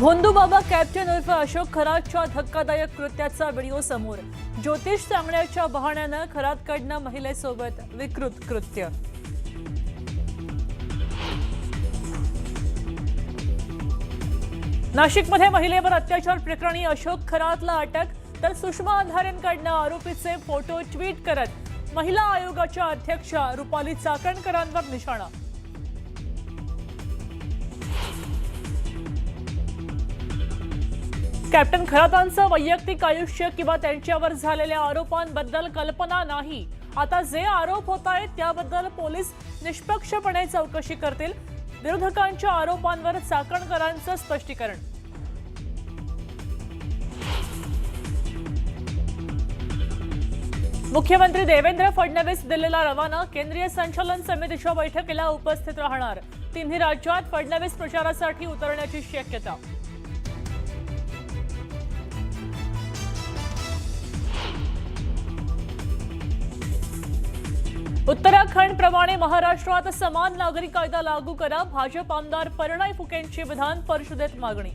भोंदूबाबा captain उर्फ अशोक खरातच्या धक्कादायक कृत्याचा व्हिडिओ समोर। ज्योतिष सांगण्याच्या बहाण्यानं खरातकडनं महिलेसोबत विकृत कृत्य। नाशिकमध्ये महिलेवर अत्याचार प्रकरणी अशोक खरातला अटक, तर सुषमा अंधारेंकडनं आरोपीचे फोटो ट्विट करत महिला आयोगाच्या अध्यक्षा रुपाली चाकणकरांवर निशाणा। कॅप्टन खरातांचं वैयक्तिक आयुष्य किंवा त्यांच्यावर झालेल्या आरोपांबद्दल कल्पना नाही। आता जे आरोप होत आहेत त्याबद्दल पोलीस निष्पक्षपणे चौकशी करतील। विरोधकांच्या आरोपांवर चाकणकरांचं स्पष्टीकरण। मुख्यमंत्री देवेंद्र फडणवीस दिल्लीला रवाना। केंद्रीय संचालन समितीच्या बैठकीला उपस्थित राहणार। तिन्ही राज्यात फडणवीस प्रचारासाठी उतरण्याची शक्यता। उत्तराखंड प्रमाणे महाराष्ट्रात समान नागरी कायदा लागू करा। भाजप आमदार परिणय फुकेंची विधान परिषदेत मागणी।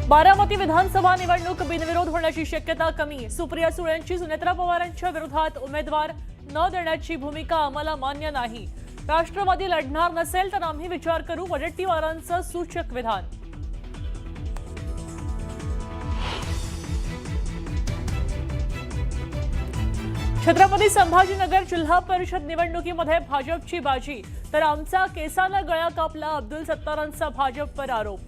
बारामती विधानसभा निवडणूक बिनविरोध होण्याची शक्यता कमी। सुप्रिया सुळेंची सुनेत्रा पवारांच्या विरोधात उमेदवार न देण्याची भूमिका आम्हाला मान्य नाही। राष्ट्रवादी लढणार नसेल तर आम्ही विचार करू, वडेट्टीवारांचं सूचक विधान। छत्रपती संभाजीनगर जिल्हा परिषद निवडणुकीमध्ये भाजपची बाजी, तर आमचा केसानं गळा कापला। अब्दुल सत्तारांचा भाजपवर आरोप।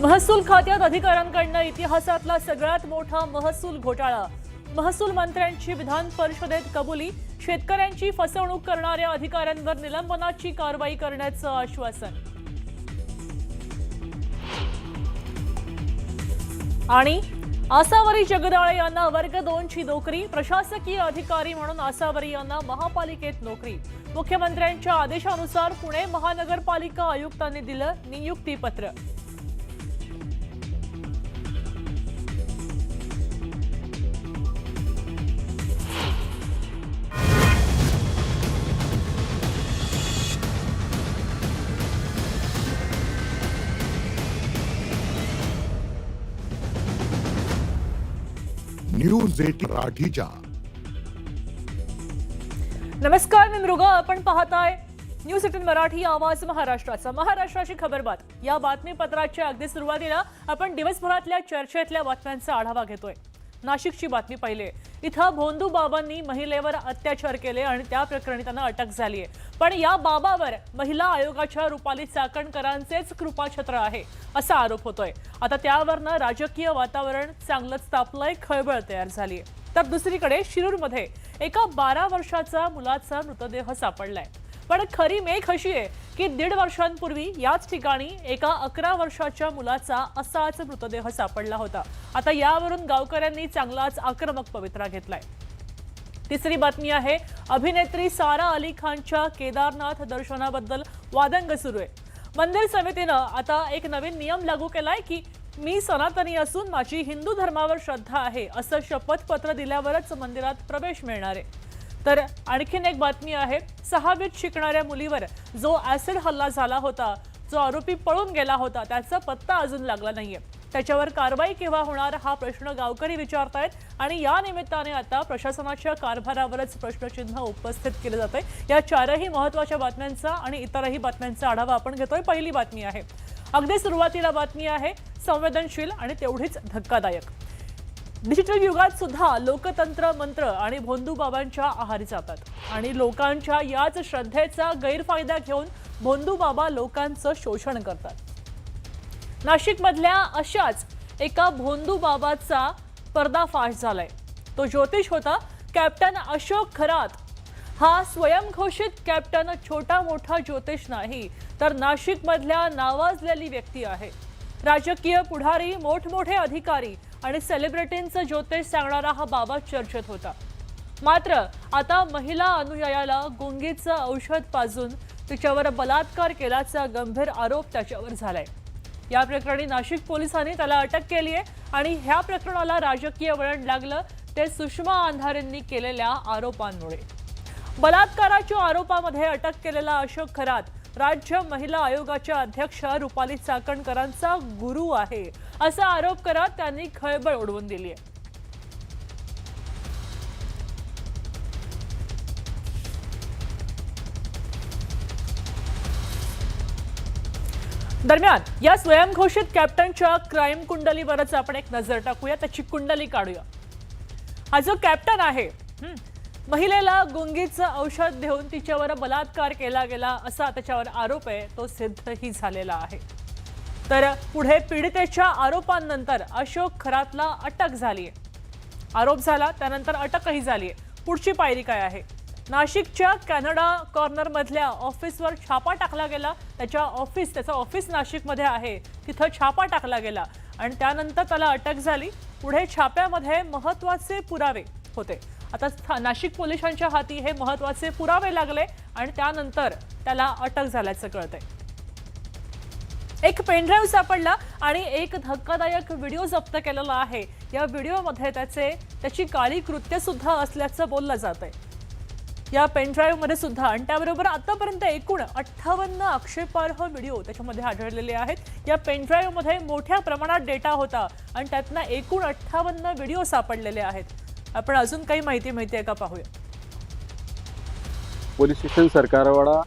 महसूल खात्यात अधिकाऱ्यांकडनं इतिहासातला सगळ्यात मोठा महसूल घोटाळा। महसूल मंत्र्यांची विधान परिषदेत कबुली। शेतकऱ्यांची फसवणूक करणाऱ्या अधिकाऱ्यांवर निलंबनाची कारवाई करण्याचं आश्वासन। आणि आसावरी जगदाळे यांना वर्ग 2 ची नोकरी। प्रशासकीय अधिकारी म्हणून आसावरी यांना महापालिकेत नोकरी। मुख्यमंत्र्यांच्या आदेशानुसार पुणे महानगरपालिका आयुक्तांनी दिलं नियुक्तीपत्र। न्यूज 18 मराठीच्या। नमस्कार, मी मृगा। आपण पाहताय न्यूज 18 मराठी, आवाज महाराष्ट्राचा। महाराष्ट्राची खबरबात या बातमीपत्राच्या अगदी सुरुवातीला आपण दिवसभरातल्या चर्चेतल्या बातम्यांचा आढावा घेतोय। नाशिकची बातमी पाहिली। इथं भोंदूबाबांनी महिलेवर अत्याचार केले आणि त्या प्रकरणी त्यांना अटक झाली आहे। पण या बाबावर महिला आयोगाच्या रुपाली चाकणकरांचेच कृपाछत्र आहे असा आरोप होतोय। आता त्यावरनं राजकीय वातावरण चांगलंच तापलंय, खळबळ तयार झाली आहे। तर दुसरीकडे शिरूरमध्ये एका 12 वर्षाचा मुलाचा मृतदेह सापडलाय। पण खरी मेख अशी आहे की 1.5 वर्षांपूर्वी याच ठिकाणी एका 11 वर्षाच्या मुलाचा असाच मृतदेह सापडला होता। आता यावरून गावकऱ्यांनी चांगलाच आक्रमक पवित्रा घेतलाय। तिसरी बातमी आहे, अभिनेत्री सारा अली खानच्या केदारनाथ दर्शनाबद्दल वादंग सुरू आहे। मंदिर समितीनं आता एक नवीन नियम लागू केलाय की मी सनातनी असून माझी हिंदू धर्मावर श्रद्धा आहे असं शपथपत्र दिल्यावरच मंदिरात प्रवेश मिळणार आहे। तर आणखीन एक बातमी आहे, 6वीत शिकणाऱ्या मुलीवर जो ऍसिड हल्ला झाला होता, जो आरोपी पळून गेला होता, त्याचा पत्ता अजून लागला नाहीये। त्याच्यावर कारवाई केव्हा होणार हा प्रश्न गावकरी विचारतायत आणि या निमित्ताने आता प्रशासनाच्या कारभारावरच प्रश्नचिन्ह उपस्थित केले जाते। या चारही महत्त्वाच्या बातम्यांचा आणि इतरही बातम्यांचा आढावा आपण घेतोय। पहिली बातमी आहे, अगदी सुरुवातीला बातमी आहे संवेदनशील आणि तेवढीच धक्कादायक। डिजिटल युगात सुद्धा लोकतंत्र मंत्र आणि भोंदूबाबांच्या आहारी जातात आणि लोकांच्या याच श्रद्धेचा गैरफायदा घेऊन भोंदूबाबा लोकांचं शोषण करतात। नाशिकमधल्या अशाच एका भोंदूबाबाचा पर्दाफाश झालाय। तो ज्योतिष होता कॅप्टन अशोक खरात। हा स्वयंघोषित कॅप्टन छोटा मोठा ज्योतिष नाही, तर नाशिकमधल्या नावाजलेली व्यक्ती आहे। राजकीय पुढारी, मोठमोठे अधिकारी आणि सेलिब्रिटींचं ज्योतिष सांगणारा हा बाबा चर्चेत होता। मात्र आता महिला अनुयायाला गुंगीचं औषध पाजून तिच्यावर बलात्कार केल्याचा गंभीर आरोप त्याच्यावर झालाय। या प्रकरणी नाशिक पोलिसांनी त्याला अटक केली आहे आणि ह्या प्रकरणाला राजकीय वळण लागलं ते सुषमा अंधारेंनी केलेल्या आरोपांमुळे। बलात्काराच्या आरोपामध्ये अटक केलेला अशोक खरात राज्य महिला आयोगाच्या अध्यक्ष रुपाली चाकणकरांचा गुरु आहे असा आरोप करत त्यांनी खळबळ उडवून दिली आहे। दरम्यान या स्वयंघोषित कॅप्टनच्या क्राईम कुंडलीवरच आपण एक नजर टाकूया, त्याची कुंडली काढूया। हा जो कॅप्टन आहे महिलेला गुंगीचं औषध देऊन तिच्यावर बलात्कार केला गेला असा त्याच्यावर आरोप आहे, तो सिद्धही झालेला आहे। तर पुढे पीडितेच्या आरोपांनंतर अशोक खरातला अटक झाली आहे। आरोप झाला त्यानंतर अटकही झाली आहे। पुढची पायरी काय आहे? नाशिकच्या कॅनडा कॉर्नर मधल्या ऑफिसवर छापा टाकला गेला। त्याचं ऑफिस नाशिकमध्ये आहे, तिथं छापा टाकला गेला आणि त्यानंतर त्याला अटक झाली। पुढे छाप्यामध्ये महत्त्वाचे पुरावे होते। आता नाशिक पोलिसांच्या हाती हे महत्त्वाचे पुरावे लागले आणि त्यानंतर त्याला अटक झाल्याचं कळतंय। एक पेनड्राईव्ह सापडला आणि एक धक्कादायक व्हिडिओ जप्त केलेला आहे। या व्हिडिओमध्ये त्याची काळी कृत्य सुद्धा असल्याचं बोललं जातंय या पेनड्राईव्ह मध्ये सुद्धा। आणि त्याबरोबर आतापर्यंत एकूण 58 आक्षेपार्ह व्हिडिओ त्याच्यामध्ये आढळलेले आहेत। या पेनड्राईव्ह मध्ये मोठ्या प्रमाणात डेटा होता आणि त्यातनं एकूण 58 व्हिडिओ सापडलेले आहेत। आपण अजून काही माहिती आहे का पाहूया। पोलीस स्टेशन सरकारवाडा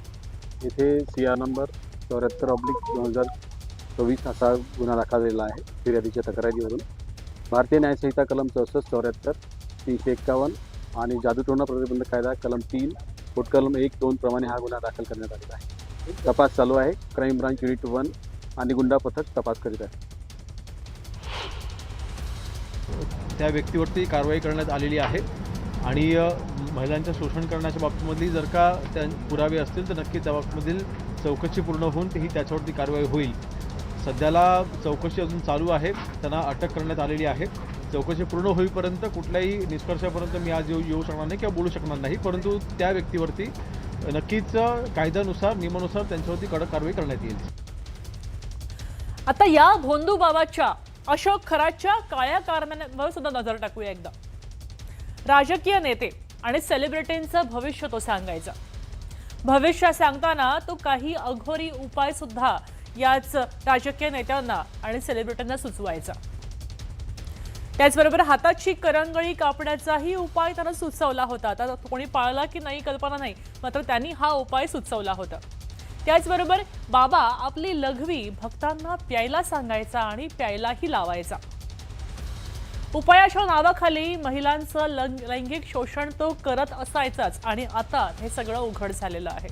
येथे CR नंबर 74/2024 असा गुन्हा दाखल झालेला आहे फिर्यादीच्या तक्रारीवरून। भारतीय न्यायसंहिता कलम 64, 74, 351 आणि जादूटोणा प्रतिबंधक कायदा कलम 3, पोटकलम 1, 2 प्रमाणे हा गुन्हा दाखल करण्यात आलेला आहे। तपास चालू आहे। क्राईम ब्रांच युनिट 1 आणि गुंडा पथक तपास करीत आहे। त्या व्यक्तीवरती कारवाई करण्यात आलेली आहे आणि महिलांच्या शोषण करण्याच्या बाबतीमधली जर का त्या पुरावे असतील तर नक्की त्या बाबतीमधील चौकशी पूर्ण होऊन ही त्याच्यावरती कारवाई होईल। सध्याला चौकशी अजून चालू आहे, त्यांना अटक करण्यात आलेली आहे। चौकशी पूर्ण होईपर्यंत कुठल्याही निष्कर्षापर्यंत मी आज येऊ शकणार नाही किंवा बोलू शकणार नाही, परंतु त्या व्यक्तीवरती नक्कीच कायद्यानुसार नियमानुसार त्यांच्यावरती कडक कारवाई करण्यात येईल। आता या भोंदू बाबाच्या अशोक खरातच्या काळ्या कारणांवर सुद्धा नजर टाकूया एकदा। राजकीय नेते आणि सेलिब्रिटींचं भविष्य तो सांगायचा। भविष्य सांगताना तो काही अघोरी उपाय सुद्धा याच राजकीय नेत्यांना आणि सेलिब्रिटींना सुचवायचा। त्याचबरोबर हाताची करंगळी कापण्याचाही उपाय त्यानं सुचवला होता। आता कोणी पाळला की नाही कल्पना नाही, मात्र त्यांनी हा उपाय सुचवला होता। त्याचबरोबर बाबा आपली लघवी भक्तांना प्यायला सांगायचा आणि प्यायलाही लावायचा। उपायाच्या नावाखाली महिलांचं लैंगिक शोषण तो करत असायचाच आणि आता हे सगळं उघड झालेलं आहे।